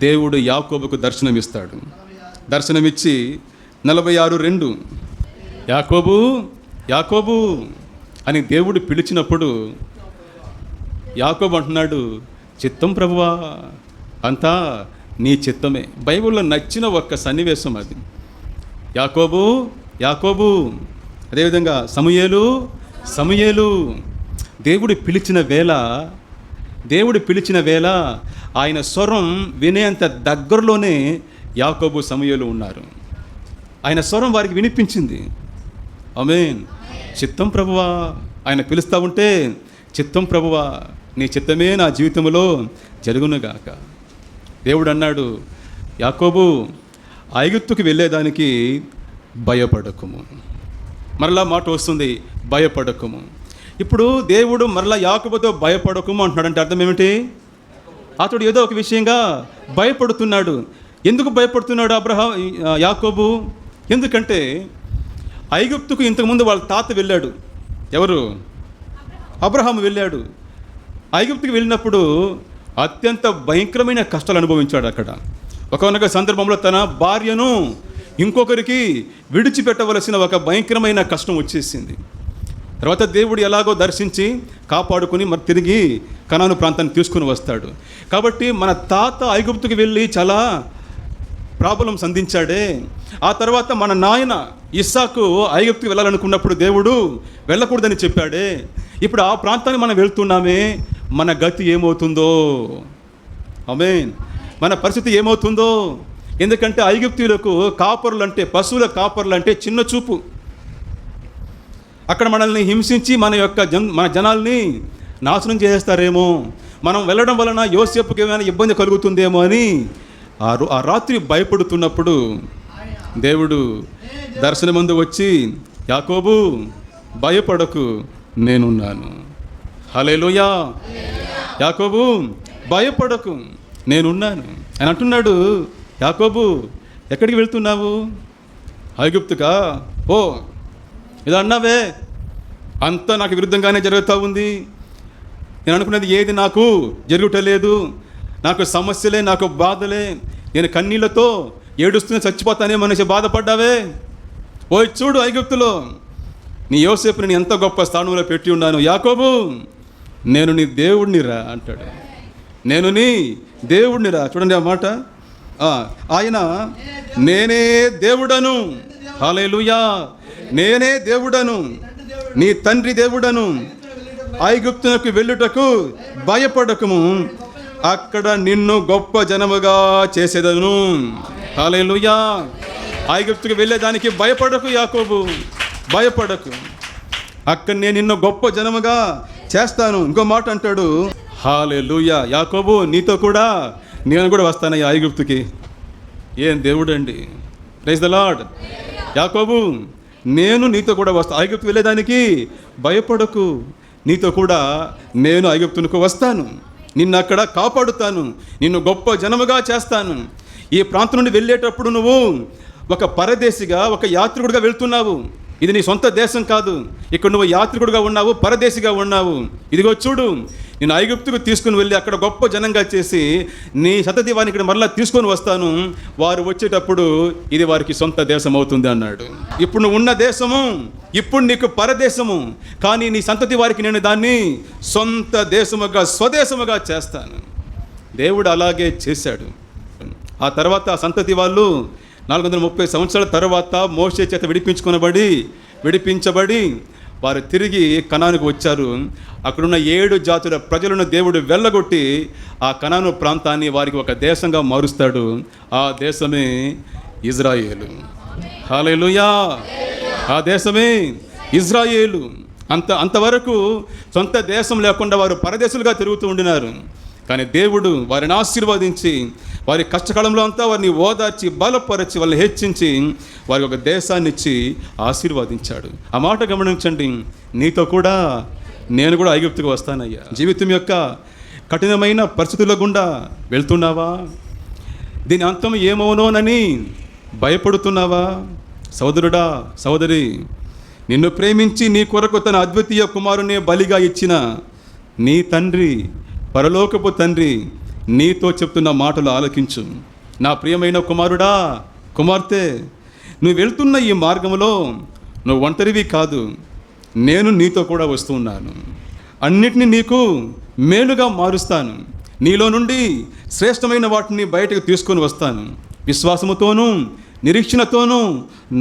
దేవుడు యాకోబుకు దర్శనమిస్తాడు. దర్శనమిచ్చి 46:2 యాకోబు యాకోబు అని దేవుడు పిలిచినప్పుడు యాకోబు అంటున్నాడు, చిత్తం ప్రభువా, అంతా నీ చిత్తమే. బైబిల్లో నచ్చిన ఒక్క సన్నివేశం అది. యాకోబు యాకోబు, అదేవిధంగా సమూయేలు సమూయేలు. దేవుడు పిలిచిన వేళ ఆయన స్వరం వినేంత దగ్గరలోనే యాకోబు సమూయేలు ఉన్నారు. ఆయన స్వరం వారికి వినిపించింది. ఆమేన్. చిత్తం ప్రభువా, ఆయన పిలుస్తూ ఉంటే, చిత్తం ప్రభువా, నీ చిత్తమే నా జీవితంలో జరుగునుగాక. దేవుడు అన్నాడు, యాకోబు, ఐగుప్తుకు వెళ్ళేదానికి భయపడకుము. మరలా మాట వస్తుంది, భయపడకుము. ఇప్పుడు దేవుడు మరలా యాకోబుతో భయపడకుము అంటున్నాడంటే అర్థం ఏమిటి? అతడు ఏదో ఒక విషయంగా భయపడుతున్నాడు. ఎందుకు భయపడుతున్నాడు యాకోబు? ఎందుకంటే ఐగుప్తుకు ఇంతకుముందు వాళ్ళ తాత వెళ్ళాడు. ఎవరు? అబ్రహాము వెళ్ళాడు. ఐగుప్తుకు వెళ్ళినప్పుడు అత్యంత భయంకరమైన కష్టాలు అనుభవించాడు. అక్కడ ఒకనొక సందర్భంలో తన భార్యను ఇంకొకరికి విడిచిపెట్టవలసిన ఒక భయంకరమైన కష్టం వచ్చేసింది. తర్వాత దేవుడు ఎలాగో దర్శించి కాపాడుకుని మరి తిరిగి కనాను ప్రాంతాన్ని తీసుకుని వస్తాడు. కాబట్టి మన తాత ఐగుప్తుకు వెళ్ళి చాలా ప్రాబ్లం సంధించాడే. ఆ తర్వాత మన నాయన ఇస్సాకు ఐగుప్తుకు వెళ్ళాలనుకున్నప్పుడు దేవుడు వెళ్ళకూడదని చెప్పాడే. ఇప్పుడు ఆ ప్రాంతానికి మనం వెళ్తున్నామే, మన గతి ఏమవుతుందో? ఆమేన్. మన పరిస్థితి ఏమవుతుందో? ఎందుకంటే ఐగుప్తీయులకు కాపరులు అంటే, పశువుల కాపరులు అంటే చిన్న చూపు. అక్కడ మనల్ని హింసించి మన జనాల్ని నాశనం చేసేస్తారేమో, మనం వెళ్ళడం వలన యోసేపుకి ఏమైనా ఇబ్బంది కలుగుతుందేమో అని ఆ రాత్రి భయపడుతున్నప్పుడు దేవుడు దర్శనమందు వచ్చి, యాకోబు భయపడకు, నేనున్నాను. హల్లెలూయా. యాకోబు భయపడకు, నేనున్నాను అని అంటున్నాడు. యాకోబు, ఎక్కడికి వెళ్తున్నావు? ఐగుప్తుకా? ఓ, ఇలా అన్నావే, అంతా నాకు విరుద్ధంగానే జరుగుతూ ఉంది. నేను అనుకున్నది ఏది నాకు జరుగుటలేదు. నాకు సమస్యలే, నాకు బాధలే. నేను కన్నీళ్లతో ఏడుస్తూనే చచ్చిపోతానే మనిషి బాధపడ్డావే. పోయి చూడు, ఐగుప్తులో నీ యోసేపుని ఎంత గొప్ప స్థానంలో పెట్టి ఉన్నాను. యాకోబు, నేను నీ దేవుడినిరా అంటాడు. నేను నీ దేవుడినిరా. చూడండి ఆ మాట. ఆయన నేనే దేవుడను. హల్లెలూయా. నేనే దేవుడను, నీ తండ్రి దేవుడను. ఐగుప్తునకు వెళ్ళుటకు భయపడకము, అక్కడ నిన్ను గొప్ప జనముగా చేసేదను. హల్లెలూయా. ఐగుప్తుకు వెళ్ళేదానికి భయపడకు యాకోబు, భయపడకు, అక్కడ నేను నిన్ను గొప్ప జనముగా చేస్తాను. ఇంకో మాట అంటాడు, హల్లెలూయా. యాకోబు, నీతో కూడా నేను కూడా వస్తానయ్యా ఐగుప్తుకి. ఏం దేవుడండి. Praise the lord. యాకోబు, నేను నీతో కూడా వస్తాను. ఐగుప్తు వెళ్ళేదానికి భయపడకు, నీతో కూడా నేను ఐగుప్తునకు వస్తాను. నిన్ను అక్కడ కాపాడుతాను, నిన్ను గొప్ప జనముగా చేస్తాను. ఈ ప్రాంతం నుండి వెళ్ళేటప్పుడు నువ్వు ఒక పరదేశిగా, ఒక యాత్రికుడిగా వెళ్తున్నావు. ఇది నీ సొంత దేశం కాదు. ఇక్కడ నువ్వు యాత్రికుడిగా ఉన్నావు, పరదేశిగా ఉన్నావు. ఇదిగో చూడు, నేను ఐగుప్తుకు తీసుకుని వెళ్ళి అక్కడ గొప్ప జనంగా చేసి నీ సంతతి వారిని ఇక్కడ మరలా తీసుకొని వస్తాను. వారు వచ్చేటప్పుడు ఇది వారికి సొంత దేశం అవుతుంది అన్నాడు. ఇప్పుడు నువ్వు ఉన్న దేశము ఇప్పుడు నీకు పరదేశము, కానీ నీ సంతతి వారికి నేను దాన్ని సొంత దేశముగా, స్వదేశముగా చేస్తాను. దేవుడు అలాగే చేశాడు. ఆ తర్వాత ఆ సంతతి వాళ్ళు 430 సంవత్సరాల తర్వాత మోషే చేత విడిపించబడి వారు తిరిగి కనానుకు వచ్చారు. అక్కడున్న 7 జాతుల ప్రజలను దేవుడు వెళ్ళగొట్టి ఆ కనాను ప్రాంతాన్ని వారికి ఒక దేశంగా మారుస్తాడు. ఆ దేశమే ఇజ్రాయేలు. హల్లెలూయా. ఆ దేశమే ఇజ్రాయేలు. అంతవరకు సొంత దేశం లేకుండా వారు పరదేశులుగా తిరుగుతూ ఉండినారు. కానీ దేవుడు వారిని ఆశీర్వదించి, వారి కష్టకాలంలో అంతా వారిని ఓదార్చి, బలపరిచి, వాళ్ళని హెచ్చించి వారికి ఒక దేశాన్ని ఇచ్చి ఆశీర్వదించాడు. ఆ మాట గమనించండి. నీతో కూడా నేను కూడా ఐగుప్తుకు వస్తానయ్యా. జీవితం యొక్క కఠినమైన పరిస్థితుల గుండా వెళ్తున్నావా? దీని అంతం ఏమవునోనని భయపడుతున్నావా? సోదరుడా, సోదరి, నిన్ను ప్రేమించి నీ కొరకు తన అద్వితీయ కుమారుని బలిగా ఇచ్చిన నీ తండ్రి, పరలోకపు తండ్రి నీతో చెప్తున్న మాటలు ఆలకించు. నా ప్రియమైన కుమారుడా, కుమార్తె, నువ్వు వెళ్తున్న ఈ మార్గంలో నువ్వు ఒంటరివి కాదు, నేను నీతో కూడా వస్తూ ఉన్నాను. అన్నిటినీ నీకు మేలుగా మారుస్తాను. నీలో నుండి శ్రేష్టమైన వాటిని బయటకు తీసుకొని వస్తాను. విశ్వాసముతోనూ నిరీక్షణతోనూ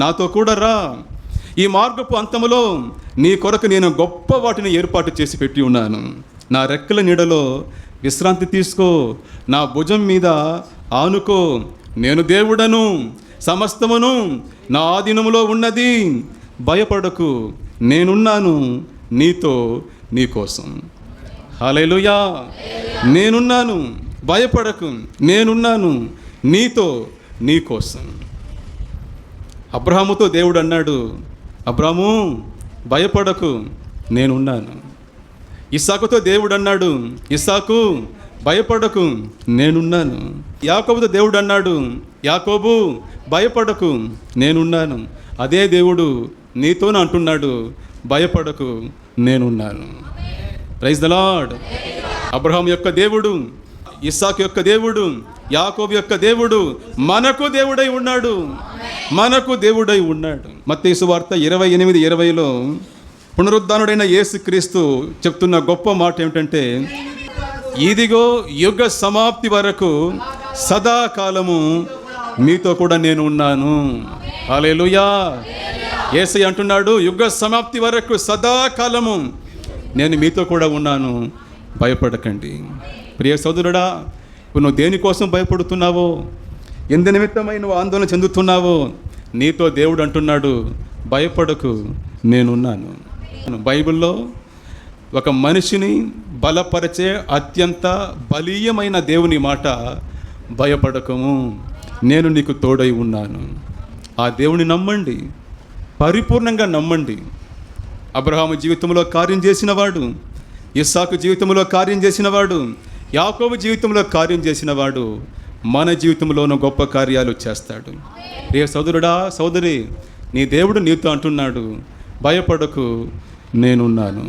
నాతో కూడా రా. ఈ మార్గపు అంతములో నీ కొరకు నేను గొప్ప వాటిని ఏర్పాటు చేసి పెట్టి ఉన్నాను. నా రెక్కల నీడలో విశ్రాంతి తీసుకో, నా భుజం మీద ఆనుకో. నేను దేవుడను, సమస్తమును నా ఆధీనములో ఉన్నది. భయపడకు, నేనున్నాను నీతో, నీకోసం. హల్లెలూయా. నేనున్నాను, భయపడకు, నేనున్నాను నీతో, నీకోసం. అబ్రహాముతో దేవుడు అన్నాడు, అబ్రాము భయపడకు, నేనున్నాను. ఇస్సాకుతో దేవుడు అన్నాడు, ఇస్సాకు భయపడకు, నేనున్నాను. యాకోబుతో దేవుడు అన్నాడు, యాకోబు భయపడకు, నేనున్నాను. అదే దేవుడు నీతోనే అంటున్నాడు, భయపడకు, నేనున్నాను. Praise the lord. అబ్రహాం యొక్క దేవుడు, ఇస్సాకు యొక్క దేవుడు, యాకోబు యొక్క దేవుడు మనకు దేవుడై ఉన్నాడు. మనకు దేవుడై ఉన్నాడు. మత్తయి సువార్త 28:20లో పునరుద్ధానుడైన యేసుక్రీస్తు చెప్తున్న గొప్ప మాట ఏమిటంటే, ఇదిగో యుగ సమాప్తి వరకు సదాకాలము మీతో కూడా నేను ఉన్నాను. హల్లెలూయా. యేసయ్య అంటున్నాడు, యుగ సమాప్తి వరకు సదాకాలము నేను మీతో కూడా ఉన్నాను, భయపడకండి. ప్రియ సోదరుడా, నువ్వు దేనికోసం భయపడుతున్నావో, ఎందు నిమిత్తమై నువ్వు ఆందోళన చెందుతున్నావో, నీతో దేవుడు అంటున్నాడు, భయపడకు, నేనున్నాను. బైబిల్లో ఒక మనిషిని బలపరిచే అత్యంత బలీయమైన దేవుని మాట, భయపడకము, నేను నీకు తోడై ఉన్నాను. ఆ దేవుని నమ్మండి, పరిపూర్ణంగా నమ్మండి. అబ్రహాము జీవితంలో కార్యం చేసినవాడు, ఇస్సాకు జీవితంలో కార్యం చేసినవాడు, యాకోబు జీవితంలో కార్యం చేసినవాడు మన జీవితంలోనూ గొప్ప కార్యాలు చేస్తాడు. ప్రియ సోదరుడా, సోదరి, నీ దేవుడు నీతో అంటున్నాడు, భయపడకు, నేనున్నాను.